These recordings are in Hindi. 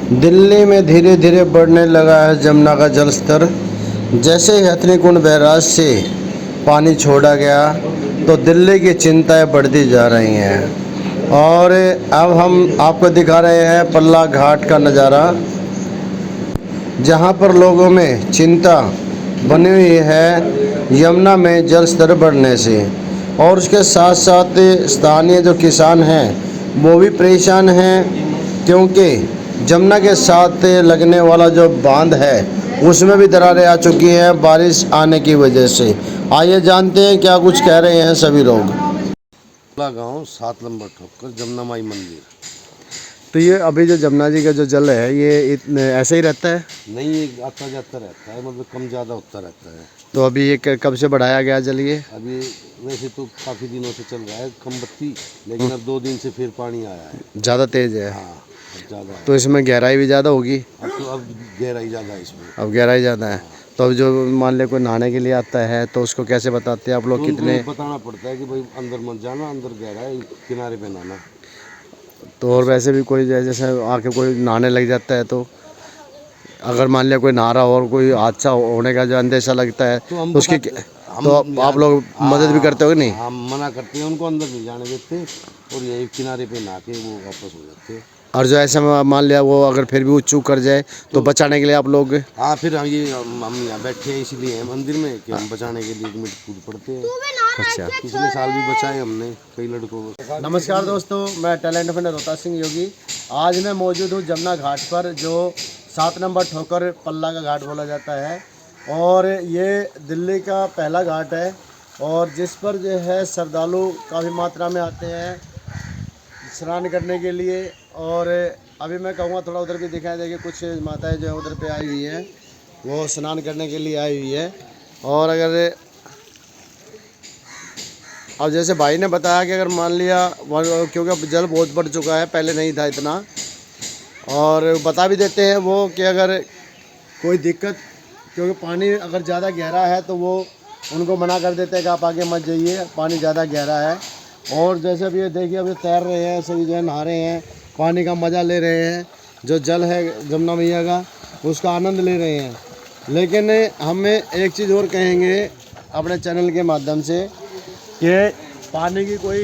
दिल्ली में धीरे धीरे बढ़ने लगा है जमुना का जल स्तर। जैसे ही हथनीकुंड बैराज से पानी छोड़ा गया तो दिल्ली की चिंताएं बढ़ती जा रही हैं। और अब हम आपको दिखा रहे हैं पल्ला घाट का नज़ारा, जहां पर लोगों में चिंता बनी हुई है यमुना में जल स्तर बढ़ने से। और उसके साथ साथ स्थानीय जो किसान हैं वो भी परेशान हैं, क्योंकि जमुना के साथ लगने वाला जो बांध है उसमें भी दरारें आ चुकी हैं बारिश आने की वजह से। आइए जानते हैं क्या कुछ कह रहे हैं सभी लोग। गांव 7 नंबर ठोकर जमुना माई मंदिर। तो ये अभी जो जमुना जी का जो जल है ये ऐसे ही रहता है? नहीं, ये आता जाता रहता है, मतलब कम ज़्यादा होता रहता है। तो अभी ये कब से बढ़ाया गया जल ये? अभी वैसे तो काफ़ी दिनों से चल रहा है कम बत्ती, लेकिन अब 2 दिन से फिर पानी आया है। ज़्यादा तेज़ है? हाँ, अब ज़्यादा है। तो इसमें गहराई भी ज़्यादा होगी? अब गहराई ज़्यादा है इसमें। अब गहराई ज़्यादा है। तो अब जो मान ले कोई नहाने के लिए आता है तो उसको कैसे बताते हैं आप लोग? तो कितने उनको बताना पड़ता है कि भाई अंदर मत जाना, अंदर गहरा है, किनारे पे नहाना। तो और वैसे भी कोई जैसे आके कोई नहाने लग जाता है तो अगर मान लिया कोई नहा रहा हो और कोई हादसा होने का जो अंदेशा लगता है तो हम उसकी हम तो आप लोग मदद भी करते हो? नहीं, हम मना करते हैं, उनको अंदर नहीं जाने देते और यही किनारे पे नहा के वो वापस हो जाते हैं। और जो ऐसा मान लिया वो अगर फिर भी वो चूक कर जाए तो बचाने के लिए आप लोग? हाँ, फिर हम यहाँ बैठे हैं इसीलिए हैं मंदिर में कि हम बचाने के लिए मिनट कूद पड़ते हैं। अच्छा। पिछले साल भी बचाए हमने कई लड़कों को। नमस्कार दोस्तों, मैं टैलेंट फंड रोहतास सिंह योगी। आज मैं मौजूद हूँ जमुना घाट पर, जो 7 नंबर ठोकर पल्ला का घाट बोला जाता है। और ये दिल्ली का पहला घाट है और जिस पर जो है श्रद्धालु काफ़ी मात्रा में आते हैं स्नान करने के लिए। और अभी मैं कहूँगा थोड़ा उधर भी दिखाई देगी, कुछ माताएं जो है उधर पे आई हुई हैं, वो स्नान करने के लिए आई हुई है। और अगर अब जैसे भाई ने बताया कि अगर मान लिया क्योंकि अब जल बहुत बढ़ चुका है, पहले नहीं था इतना, और बता भी देते हैं वो कि अगर कोई दिक्कत, क्योंकि पानी अगर ज़्यादा गहरा है तो वो उनको मना कर देते हैं कि आप आगे मत जाइए, पानी ज़्यादा गहरा है। और जैसे अभी ये देखिए अभी तैर रहे हैं सभी, जो है नहा रहे हैं, पानी का मज़ा ले रहे हैं, जो जल है जमुना मैया का उसका आनंद ले रहे हैं। लेकिन हमें एक चीज़ और कहेंगे अपने चैनल के माध्यम से कि पानी की कोई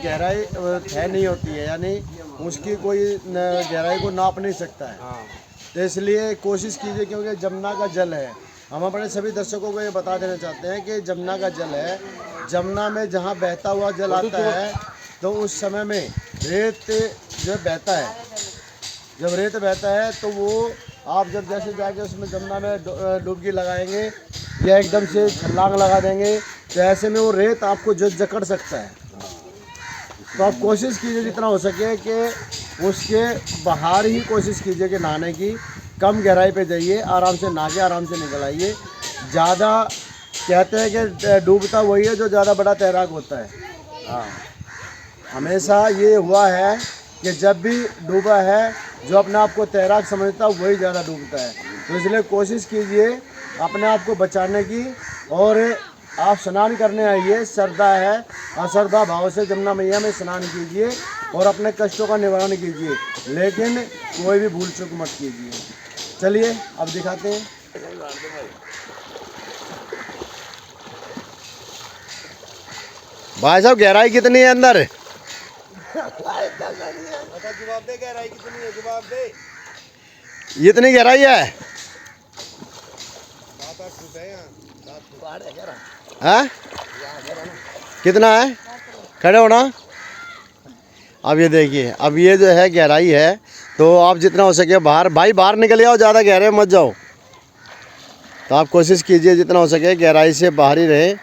गहराई तय नहीं होती है, यानी उसकी कोई गहराई को नाप नहीं सकता है। तो इसलिए कोशिश कीजिए, क्योंकि जमुना का जल है। हम अपने सभी दर्शकों को ये बता देना चाहते हैं कि जमुना का जल है, जमुना में जहाँ बहता हुआ जल आता है तो उस समय में रेत जो बहता है, जब रेत बहता है तो वो आप जब जैसे जाके उसमें जमुना में डुबकी लगाएंगे या एकदम से छलांग लगा देंगे तो ऐसे में वो रेत आपको जो जकड़ सकता है। तो आप कोशिश कीजिए जितना हो सके कि उसके बाहर ही कोशिश कीजिए कि नहाने की, कम गहराई पे जाइए, आराम से नहा के आराम से निकल आइए। ज़्यादा कहते हैं कि डूबता वही है जो ज़्यादा बड़ा तैराक होता है। हाँ, हमेशा ये हुआ है कि जब भी डूबा है जो अपने आप को तैराक समझता है वही ज़्यादा डूबता है। तो इसलिए कोशिश कीजिए अपने आप को बचाने की, और आप स्नान करने आइए, श्रद्धा है और श्रद्धा भाव से जमुना मैया में स्नान कीजिए और अपने कष्टों का निवारण कीजिए, लेकिन कोई भी भूल चूक मत कीजिए। चलिए अब दिखाते हैं। भाई साहब गहराई कितनी है अंदर? जवाब दे, गहराई कितनी है, जवाब दे। इतनी गहराई है? 7-8 फुट है यहाँ। हाँ, कितना है? खड़े होना। अब ये देखिए, अब ये जो है गहराई है, तो आप जितना हो सके बाहर, भाई बाहर निकल जाओ, ज़्यादा गहरे मत जाओ। तो आप कोशिश कीजिए जितना हो सके गहराई से बाहर ही रहे।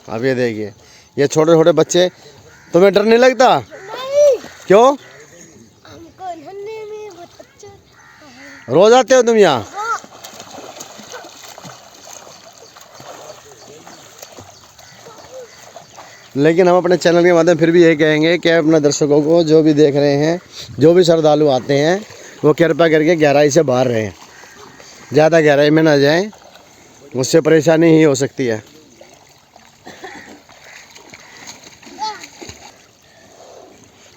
अब ये देखिए, ये छोटे छोटे बच्चे, तुम्हें डर नहीं लगता? नहीं। क्यों? हमको नन्हे में बहुत अच्छा। रोज आते हो तुम यहाँ? हाँ। लेकिन हम अपने चैनल के माध्यम फिर भी यही कहेंगे कि अपने दर्शकों को, जो भी देख रहे हैं, जो भी श्रद्धालु आते हैं, वो कृपया करके गहराई से बाहर रहें, ज़्यादा गहराई में ना जाएं, उससे परेशानी ही हो सकती है।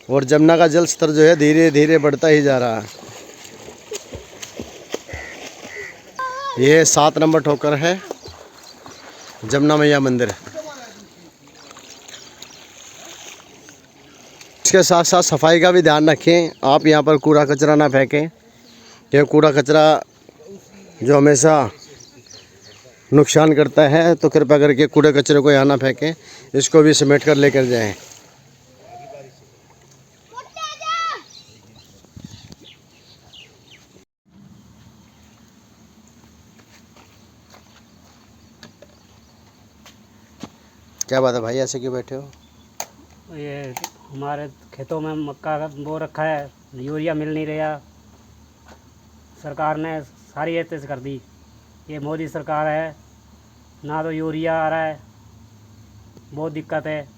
और जमुना का जल स्तर जो है धीरे धीरे बढ़ता ही जा रहा है। ये 7 नंबर ठोकर है जमुना मैया मंदिर। इसके साथ साथ सफाई का भी ध्यान रखें। आप यहाँ पर कूड़ा कचरा ना फेंकें। यह कूड़ा कचरा जो हमेशा नुकसान करता है, तो कृपया करके कूड़े कचरे को यहाँ ना फेंकें, इसको भी समेट कर लेकर जाएं। क्या बात है भाई, ऐसे क्यों बैठे हो? ये हमारे खेतों में मक्का का बो रखा है, यूरिया मिल नहीं रहा। सरकार ने सारी एहतियात कर दी। ये मोदी सरकार है, ना तो यूरिया आ रहा है, बहुत दिक्कत है।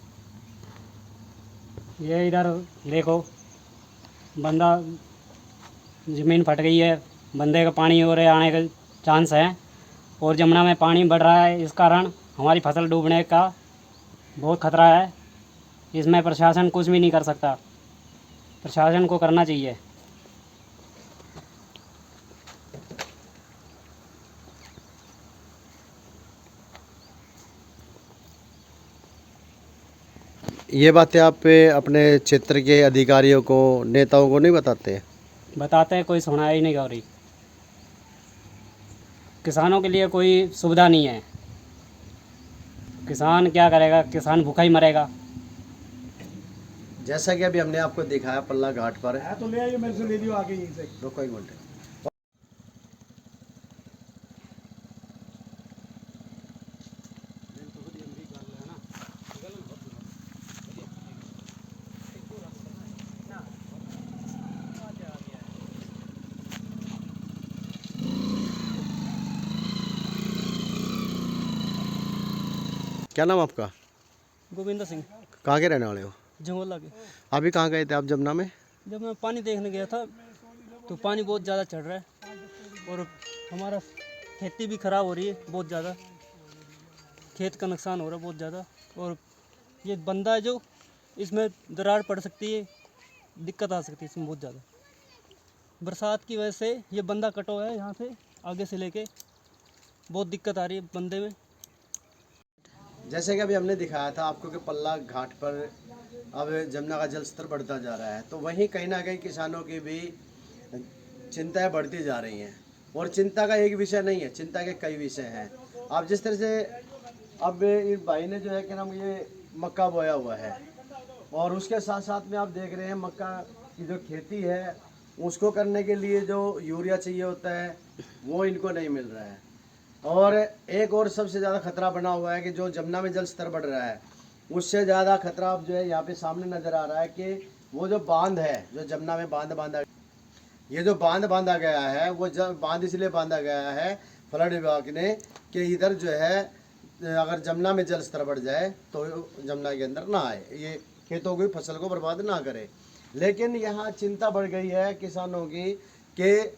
ये इधर देखो, बंदा ज़मीन फट गई है, बंदे का पानी हो रहे आने का चांस है, और जमुना में पानी बढ़ रहा है। इस कारण हमारी फसल डूबने का बहुत खतरा है। इसमें प्रशासन कुछ भी नहीं कर सकता, प्रशासन को करना चाहिए। ये बातें आप अपने क्षेत्र के अधिकारियों को, नेताओं को नहीं बताते? बताते हैं, कोई सुनाई ही नहीं हो रही। किसानों के लिए कोई सुविधा नहीं है। किसान क्या करेगा? किसान भूखा ही मरेगा। जैसा कि अभी हमने आपको दिखाया पल्ला घाट पर है, तो ले आइए, मेरे से ले लियो आगे यहीं से। रुको एक मिनट। क्या नाम आपका? गोविंद सिंह, कहाँ के रहने वाले हो? जंगोला के। अभी कहाँ गए थे आप जमुना में? जब मैं पानी देखने गया था तो पानी बहुत ज़्यादा चढ़ रहा है, और हमारा खेती भी ख़राब हो रही है बहुत ज़्यादा। खेत का नुकसान हो रहा है बहुत ज़्यादा, और ये बंदा है जो इसमें दरार पड़ सकती है, दिक्कत आ सकती है इसमें बहुत ज़्यादा। बरसात की वजह से ये बंदा कटो है, यहाँ से आगे से लेके बहुत दिक्कत आ रही है बंदे में। जैसे कि अभी हमने दिखाया था आपको कि पल्ला घाट पर अब जमुना का जल स्तर बढ़ता जा रहा है, तो वहीं कहीं ना कहीं किसानों की भी चिंताएं बढ़ती जा रही हैं। और चिंता का एक विषय नहीं है, चिंता के कई विषय हैं। आप जिस तरह से अब इस भाई ने जो है कि नाम ये मक्का बोया हुआ है, और उसके साथ साथ में आप देख रहे हैं मक्का की जो खेती है उसको करने के लिए जो यूरिया चाहिए होता है वो इनको नहीं मिल रहा है। और एक और सबसे ज़्यादा खतरा बना हुआ है कि जो जमुना में जल स्तर बढ़ रहा है, उससे ज़्यादा खतरा अब जो है यहाँ पे सामने नज़र आ रहा है कि वो जो बांध है, जो जमुना में बांध बांधा, ये जो बांध बांधा गया है, वो बांध इसलिए बांधा गया है फ्लड विभाग ने कि इधर जो है अगर जमुना में जल स्तर बढ़ जाए तो जमुना के अंदर ना आए, ये खेतों की फसल को बर्बाद ना करे। लेकिन यहाँ चिंता बढ़ गई है किसानों की कि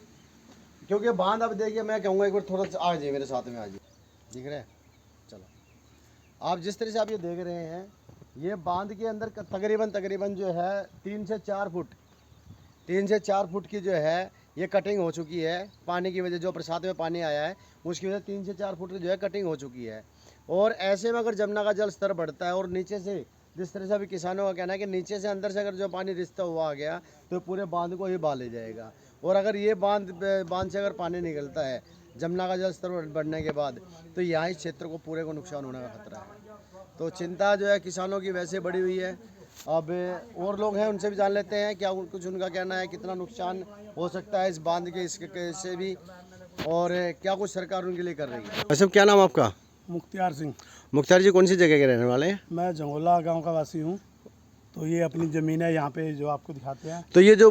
क्योंकि बांध, अब देखिए मैं कहूँगा एक बार थोड़ा सा आ जाइए मेरे साथ में, आ जाइए, दिख रहे हैं? चलो, आप जिस तरह से आप ये देख रहे हैं, ये बांध के अंदर तकरीबन जो है 3 से 4 फुट की जो है ये कटिंग हो चुकी है। पानी की वजह, जो बरसात में पानी आया है उसकी वजह 3 से 4 फुट की जो है कटिंग हो चुकी है। और ऐसे में अगर जमुना का जल स्तर बढ़ता है और नीचे से, जिस तरह से अभी किसानों का कहना है कि नीचे से अंदर से अगर जो पानी रिश्ता हुआ आ गया तो पूरे बांध को ही बहा ले जाएगा। और अगर ये बांध से अगर पानी निकलता है जमुना का जल स्तर बढ़ने के बाद, तो यहाँ इस क्षेत्र को पूरे को नुकसान होने का खतरा है। तो चिंता जो है किसानों की वैसे बढ़ी हुई है। अब और लोग हैं, उनसे भी जान लेते हैं क्या कुछ उनका कहना है, कितना नुकसान हो सकता है इस बांध के इससे भी, और क्या कुछ सरकार उनके लिए कर रही है। वैसे क्या नाम आपका? मुख्तियार सिंह। मुख्तार जी, कौन सी जगह के रहने वाले हैं? मैं जंगोला गांव का वासी हूँ। तो ये अपनी ज़मीन है यहाँ पे जो आपको दिखाते हैं। तो ये जो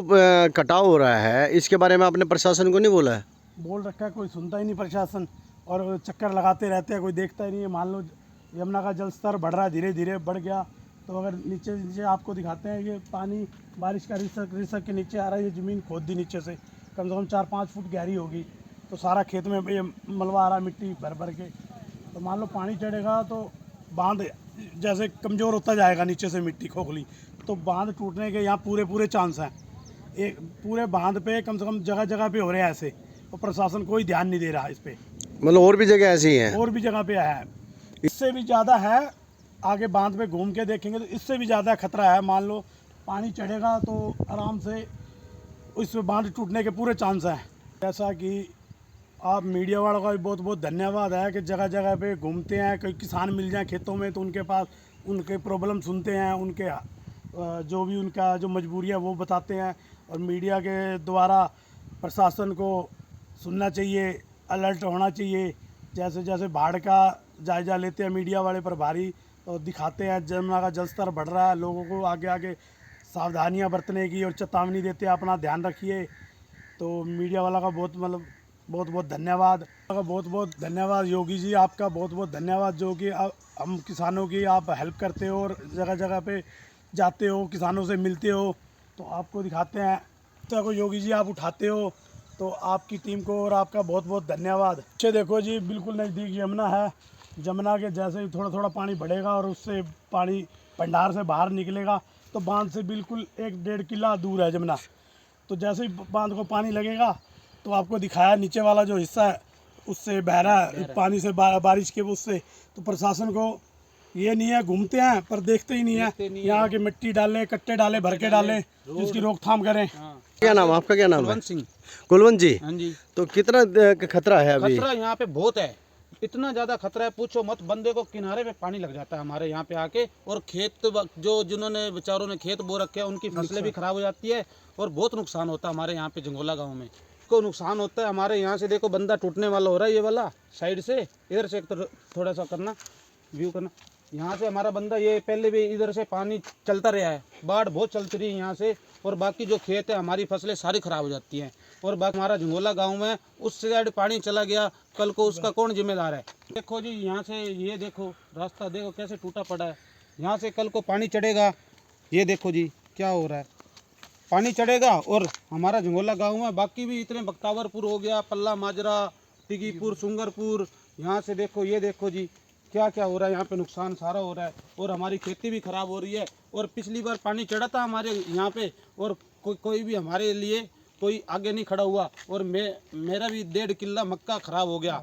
कटाव हो रहा है इसके बारे में आपने प्रशासन को नहीं बोला है? बोल रखा है, कोई सुनता ही नहीं प्रशासन, और चक्कर लगाते रहते हैं, कोई देखता ही नहीं है। मान लो यमुना का जल स्तर बढ़ रहा है, धीरे धीरे बढ़ गया, तो अगर नीचे नीचे आपको दिखाते हैं, ये पानी बारिश का रिसक के नीचे आ रहा है। ये ज़मीन खोद दी नीचे से कम 4-5 फुट गहरी होगी, तो सारा खेत में ये मलबा आ रहा है, मिट्टी भर भर के। तो मान लो पानी चढ़ेगा तो बांध जैसे कमज़ोर होता जाएगा, नीचे से मिट्टी खोखली, तो बांध टूटने के यहाँ पूरे पूरे चांस हैं। एक पूरे बांध पे कम से कम जगह जगह पे हो रहे हैं ऐसे, और प्रशासन कोई ध्यान नहीं दे रहा इस पे। मतलब और भी जगह ऐसी हैं? और भी जगह पे है, इससे भी ज़्यादा है। आगे बांध पे घूम के देखेंगे तो इससे भी ज़्यादा खतरा है। मान लो पानी चढ़ेगा तो आराम से उस बांध टूटने के पूरे चांस हैं। जैसा कि आप मीडिया वालों का भी बहुत बहुत धन्यवाद है कि जगह जगह पे घूमते हैं। कोई किसान मिल जाए खेतों में तो उनके पास उनके प्रॉब्लम सुनते हैं, उनके जो भी उनका जो मजबूरी है वो बताते हैं। और मीडिया के द्वारा प्रशासन को सुनना चाहिए, अलर्ट होना चाहिए। जैसे जैसे बाढ़ का जायजा लेते हैं मीडिया वाले प्रभारी तो दिखाते हैं जमुना का जल स्तर बढ़ रहा है, लोगों को आगे आगे सावधानियां बरतने की और चेतावनी देते हैं अपना ध्यान रखिए। तो मीडिया वाला का बहुत बहुत बहुत धन्यवाद। बहुत बहुत धन्यवाद योगी जी, आपका बहुत बहुत धन्यवाद जो कि हम किसानों की आप हेल्प करते हो और जगह जगह पे जाते हो, किसानों से मिलते हो तो आपको दिखाते हैं। तो योगी जी आप उठाते हो तो आपकी टीम को और आपका बहुत बहुत धन्यवाद। अच्छे देखो जी, बिल्कुल नज़दीक यमुना है। जमुना के जैसे ही थोड़ा थोड़ा पानी बढ़ेगा और उससे पानी भंडार से बाहर निकलेगा तो बांध से बिल्कुल 1-1.5 किला दूर है जमुना। तो जैसे ही बांध को पानी लगेगा तो आपको दिखाया नीचे वाला जो हिस्सा है उससे बह रहा है पानी से, बारिश के उससे। तो प्रशासन को ये नहीं है, घूमते हैं पर देखते ही नहीं है। यहाँ की मिट्टी डालें, कट्टे डालें, भर के डालें, जिसकी रोकथाम करें। क्या नाम आपका? क्या नाम है? कुलवंत सिंह। कुलवंत जी, हाँ जी। तो कितना खतरा है अभी? खतरा यहाँ पे बहुत है, इतना ज्यादा खतरा है पूछो मत। बंदे को किनारे पे पानी लग जाता है हमारे यहाँ पे आके, और खेत जो जिन्होंने बेचारों ने खेत बो रखे हैं उनकी फसलें भी खराब हो जाती है और बहुत नुकसान होता है हमारे यहाँ पे जंगोला गाँव में। को नुकसान होता है हमारे यहाँ से। देखो बंदा टूटने वाला हो रहा है, ये वाला साइड से, इधर से एक तो थोड़ा सा करना व्यू करना। यहाँ से हमारा बंदा ये पहले भी इधर से पानी चलता रहा है, बाढ़ बहुत चलती रही है यहाँ से, और बाकी जो खेत है हमारी फसलें सारी खराब हो जाती हैं। और बाकी हमारा झंगोला गांव में उस साइड पानी चला गया, कल को उसका कौन जिम्मेदार है? देखो जी यहाँ से ये देखो रास्ता देखो कैसे टूटा पड़ा है। यहाँ से कल को पानी चढ़ेगा, ये देखो जी क्या हो रहा है, पानी चढ़ेगा और हमारा झंगोला गाँव में बाकी भी इतने बख्तावरपुर हो गया, पल्ला माजरा, टिकीपुर, सुंगरपुर, यहाँ से देखो ये देखो जी क्या क्या हो रहा है। यहाँ पे नुकसान सारा हो रहा है और हमारी खेती भी खराब हो रही है। और पिछली बार पानी चढ़ा था हमारे यहाँ पे और कोई भी हमारे लिए कोई आगे नहीं खड़ा हुआ। और मेरा भी 1.5 किला मक्का खराब हो गया,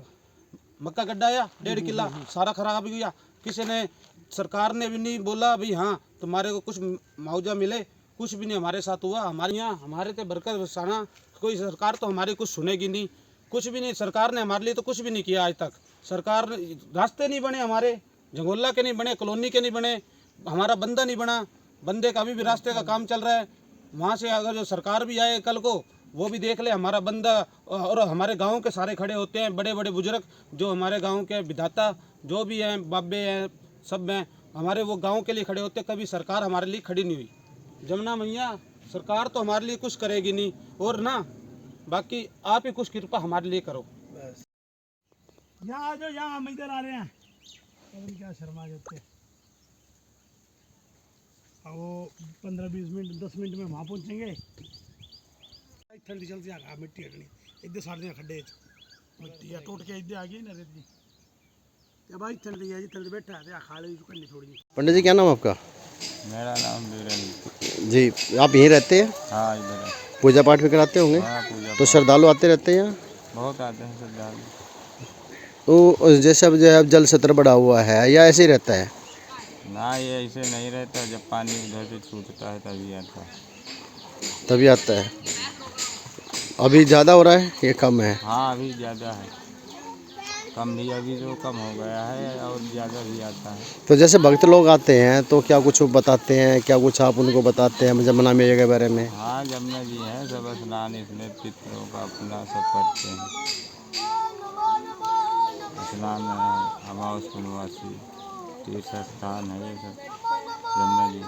मक्का गड्ढा आया 1.5 किला सारा खराब हो गया। किसी ने, सरकार ने भी नहीं बोला भाई हाँ तुम्हारे को कुछ मुआवजा मिले, कुछ भी नहीं हमारे साथ हुआ। हमारे यहाँ हमारे ते बरकत बरसाना, कोई सरकार तो हमारी कुछ सुनेगी नहीं, कुछ भी नहीं। सरकार ने हमारे लिए तो कुछ भी नहीं किया आज तक। सरकार ने रास्ते नहीं बने, हमारे झंगोला के नहीं बने, कॉलोनी के नहीं बने, हमारा बंदा नहीं बना, बंदे का अभी भी रास्ते का काम चल रहा है। वहाँ से अगर जो सरकार भी आए कल को वो भी देख ले हमारा बंदा। और हमारे गांव के सारे खड़े होते हैं, बड़े बड़े बुजुर्ग जो हमारे गांव के विधाता जो भी हैं, बाबे हैं, सब हैं हमारे, वो गांव के लिए खड़े होते। कभी सरकार हमारे लिए खड़ी नहीं हुई। जमुना मैया सरकार तो हमारे लिए कुछ करेगी नहीं, और ना बाकी आप ही कुछ कृपा हमारे लिए करो। यहाँ आ जाओ, यहाँ हम इधर आ रहे हैं। अभी क्या शर्मा जाते हैं। अब वो 15-20 मिनट 10 मिनट में वहाँ पहुँचेंगे। ठंडी चलती आ मिट्टी हटनी इधर साढ़े खड्डे मिट्टी या टूट के इधर आ गई ना रेत जी। क्या भाई ठंडी है जी, ठंडी बैठा है खाली करनी थोड़ी। पंडित जी क्या नाम आपका? मेरा नाम वीरेंद्र जी, आप यहीं रहते हैं? हाँ इधर है। पूजा पाठ भी कराते होंगे? हाँ पूजा तो श्रद्धालु आते रहते हैं यहाँ? बहुत आते हैं श्रद्धालु। तो जैसे अब जो है जल स्तर बढ़ा हुआ है या ऐसे ही रहता है? ना ये ऐसे नहीं रहता, जब पानी उधर से छूटता है तभी आता है। तभी आता है। अभी ज़्यादा हो रहा है ये कम है? हाँ अभी ज़्यादा है, कम भी अभी जो कम हो गया है और ज़्यादा भी आता है। तो जैसे भक्त लोग आते हैं तो क्या कुछ बताते हैं, क्या कुछ आप उनको बताते हैं जमुना मैया के बारे में? हाँ जमुना जी हैं, सब स्नान इसमें पितरों का अपना सब करते हैं। स्नान है, अमावस पूर्णवासी तीर्थ स्थान है ये सब जमुना जी।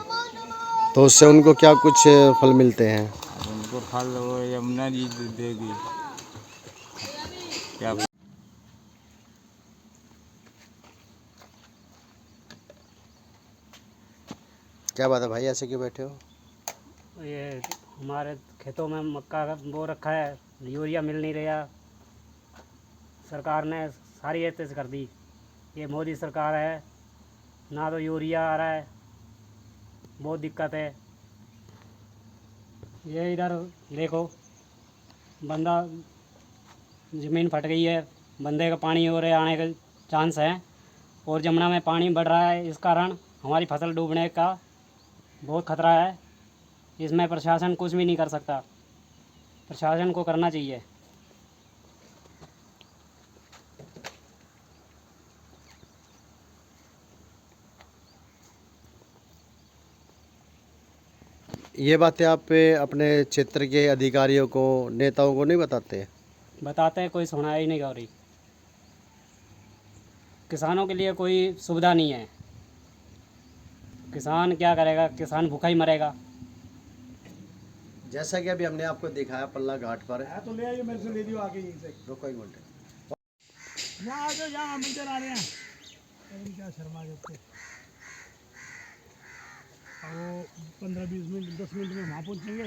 तो उससे उनको क्या कुछ फल मिलते हैं? अब उनको फल वो यमुना जी देगी क्या। क्या बात है भाई, ऐसे क्यों बैठे हो? ये हमारे खेतों में मक्का का बो रखा है, यूरिया मिल नहीं रहा, सरकार ने सारी एहतियात कर दी। ये मोदी सरकार है, ना तो यूरिया आ रहा है बहुत दिक्कत है। ये इधर देखो, बंदा ज़मीन फट गई है, बंदे का पानी और आने का चांस है, और जमुना में पानी बढ़ रहा है, इस कारण हमारी फसल डूबने का बहुत खतरा है। इसमें प्रशासन कुछ भी नहीं कर सकता, प्रशासन को करना चाहिए। ये बातें आप अपने क्षेत्र के अधिकारियों को, नेताओं को नहीं बताते? बताते हैं, कोई सुनाई ही नहीं हो रही। किसानों के लिए कोई सुविधा नहीं है। किसान क्या करेगा, किसान भूखा ही मरेगा। जैसा कि अभी हमने आपको दिखाया पल्ला घाट पर। है तो ले आइए, मेरे से ले दियो आगे यहीं से। रुको एक मिनट। यहाँ आ जाओ, यहाँ मंदिर आ रहे हैं। अरे क्या शर्मा जाते, वो 15-20 मिनट 10 मिनट में वहाँ पहुँचेंगे।